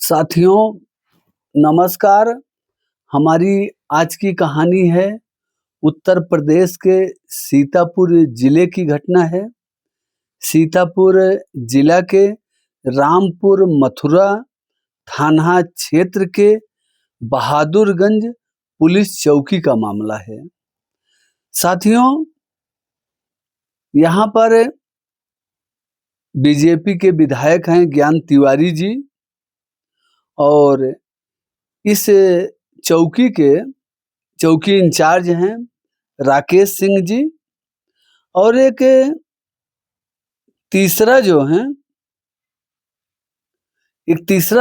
साथियों नमस्कार। हमारी आज की कहानी है उत्तर प्रदेश के सीतापुर जिले की घटना है। सीतापुर जिला के रामपुर मथुरा थाना क्षेत्र के बहादुरगंज पुलिस चौकी का मामला है। साथियों, यहाँ पर बीजेपी के विधायक हैं ज्ञान तिवारी जी और इस चौकी इंचार्ज हैं राकेश सिंह जी और एक तीसरा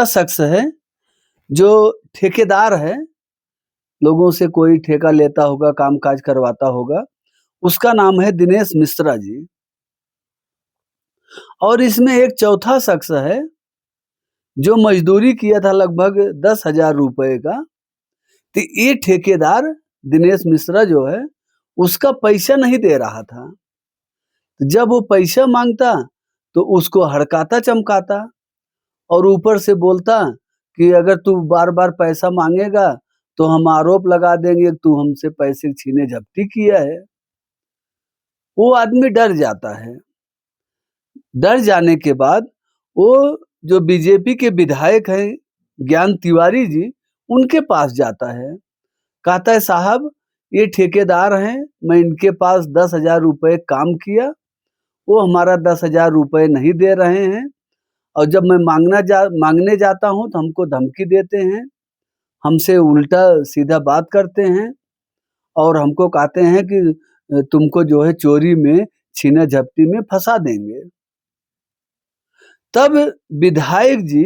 शख्स है जो ठेकेदार है, लोगों से कोई ठेका लेता होगा, कामकाज करवाता होगा, उसका नाम है दिनेश मिश्रा जी। और इसमें एक चौथा शख्स है जो मजदूरी किया था लगभग 10,000 रुपए का। तो ये ठेकेदार दिनेश मिश्रा जो है उसका पैसा नहीं दे रहा था। जब वो पैसा मांगता तो उसको हड़काता चमकाता और ऊपर से बोलता कि अगर तू बार बार पैसा मांगेगा तो हम आरोप लगा देंगे कि तू हमसे पैसे छीने झपटी किया है। वो आदमी डर जाता है। डर जाने के बाद वो जो बीजेपी के विधायक हैं ज्ञान तिवारी जी, उनके पास जाता है। कहता है साहब ये ठेकेदार हैं, मैं इनके पास 10,000 रुपए काम किया, वो हमारा 10,000 रुपए नहीं दे रहे हैं और जब मैं मांगने जाता हूँ तो हमको धमकी देते हैं, हमसे उल्टा सीधा बात करते हैं और हमको कहते हैं कि तुमको जो है चोरी में छीना झपटी में फंसा देंगे। तब विधायक जी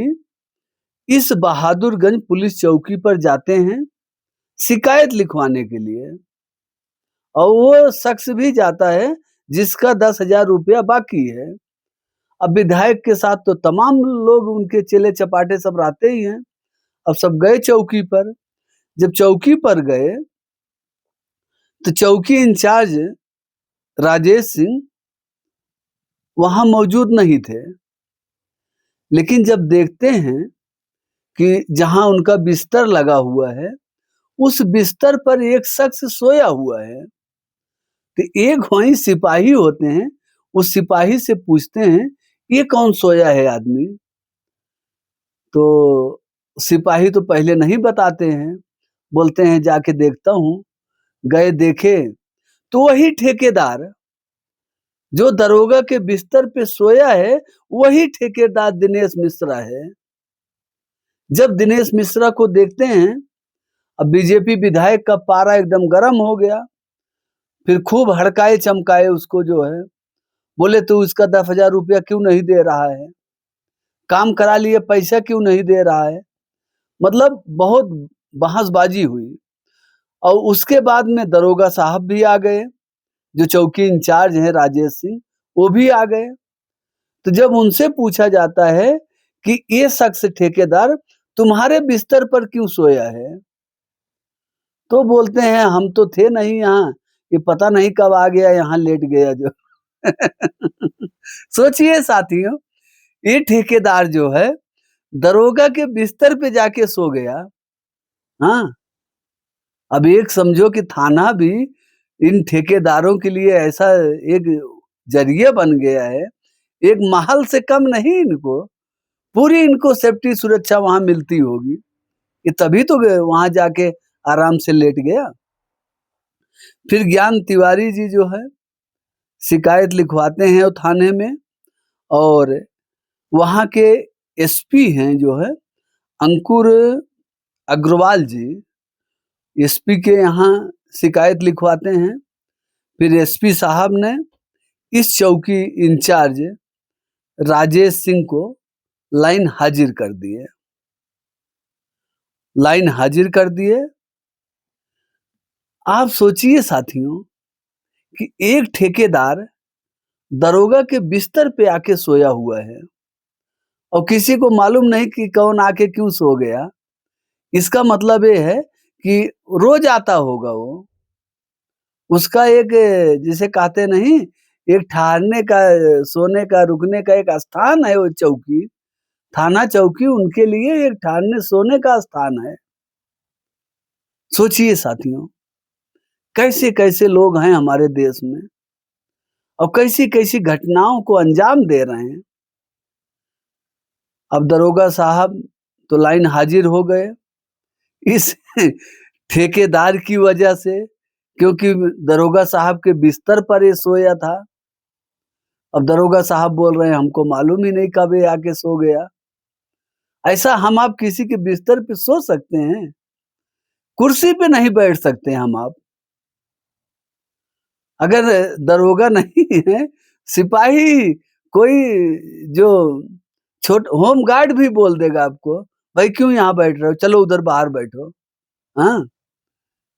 इस बहादुरगंज पुलिस चौकी पर जाते हैं शिकायत लिखवाने के लिए और वो शख्स भी जाता है जिसका 10,000 रुपया बाकी है। अब विधायक के साथ तो तमाम लोग उनके चेले चपाटे सब रहते ही हैं। अब सब गए चौकी पर। जब चौकी पर गए तो चौकी इंचार्ज राजेश सिंह वहां मौजूद नहीं थे। लेकिन जब देखते हैं कि जहां उनका बिस्तर लगा हुआ है उस बिस्तर पर एक शख्स सोया हुआ है, तो एक वहीं सिपाही होते हैं, उस सिपाही से पूछते हैं ये कौन सोया है आदमी। तो सिपाही तो पहले नहीं बताते हैं, बोलते हैं जाके देखता हूँ। गए देखे तो वही ठेकेदार जो दरोगा के बिस्तर पे सोया है वही ठेकेदार दिनेश मिश्रा है। जब दिनेश मिश्रा को देखते हैं, अब बीजेपी विधायक का पारा एकदम गर्म हो गया। फिर खूब हड़काए चमकाए उसको जो है, बोले तू इसका 10,000 रुपया क्यों नहीं दे रहा है, काम करा लिए पैसा क्यों नहीं दे रहा है। मतलब बहुत बहसबाजी हुई और उसके बाद में दरोगा साहब भी आ गए, जो चौकी इंचार्ज हैं राजेश सिंह, वो भी आ गए। तो जब उनसे पूछा जाता है कि ये शख्स ठेकेदार तुम्हारे बिस्तर पर क्यों सोया है, तो बोलते हैं हम तो थे नहीं यहाँ, ये पता नहीं कब आ गया यहाँ लेट गया जो। सोचिए साथियों, ये ठेकेदार जो है दरोगा के बिस्तर पे जाके सो गया। हाँ, अब एक समझो कि थाना भी इन ठेकेदारों के लिए ऐसा एक जरिया बन गया है, एक महल से कम नहीं इनको, पूरी इनको सेफ्टी सुरक्षा वहां मिलती होगी। ये तभी तो वहां जाके आराम से लेट गया। फिर ज्ञान तिवारी जी जो है शिकायत लिखवाते हैं वो थाने में और वहां के एसपी हैं जो है अंकुर अग्रवाल जी, एसपी के यहाँ शिकायत लिखवाते हैं। फिर एसपी साहब ने इस चौकी इंचार्ज राजेश सिंह को लाइन हाजिर कर दिए। आप सोचिए साथियों कि एक ठेकेदार दरोगा के बिस्तर पे आके सोया हुआ है और किसी को मालूम नहीं कि कौन आके क्यों सो गया। इसका मतलब ये है कि रोज आता होगा वो। उसका एक जिसे कहते नहीं, एक ठहरने का, सोने का, रुकने का एक स्थान है वो चौकी। थाना चौकी उनके लिए एक ठहरने सोने का स्थान है। सोचिए साथियों, कैसे-कैसे लोग हैं हमारे देश में और कैसी-कैसी घटनाओं को अंजाम दे रहे हैं। अब दरोगा साहब तो लाइन हाजिर हो गए इस ठेकेदार की वजह से, क्योंकि दरोगा साहब के बिस्तर पर ये सोया था। अब दरोगा साहब बोल रहे हैं हमको मालूम ही नहीं कब ये आके सो गया। ऐसा हम आप किसी के बिस्तर पे सो सकते हैं? कुर्सी पे नहीं बैठ सकते हम आप। अगर दरोगा नहीं है, सिपाही कोई जो होम गार्ड भी बोल देगा आपको, भाई क्यों यहाँ बैठ रहे हो? चलो उधर बाहर बैठो। हाँ?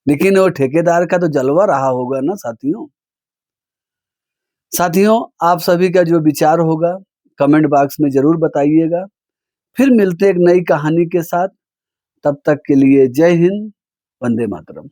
लेकिन वो ठेकेदार का तो जलवा रहा होगा ना साथियों। साथियों, आप सभी का जो विचार होगा कमेंट बॉक्स में ज़रूर बताइएगा। फिर मिलते हैं एक नई कहानी के साथ। तब तक के लिए जय हिंद, वंदे मातरम।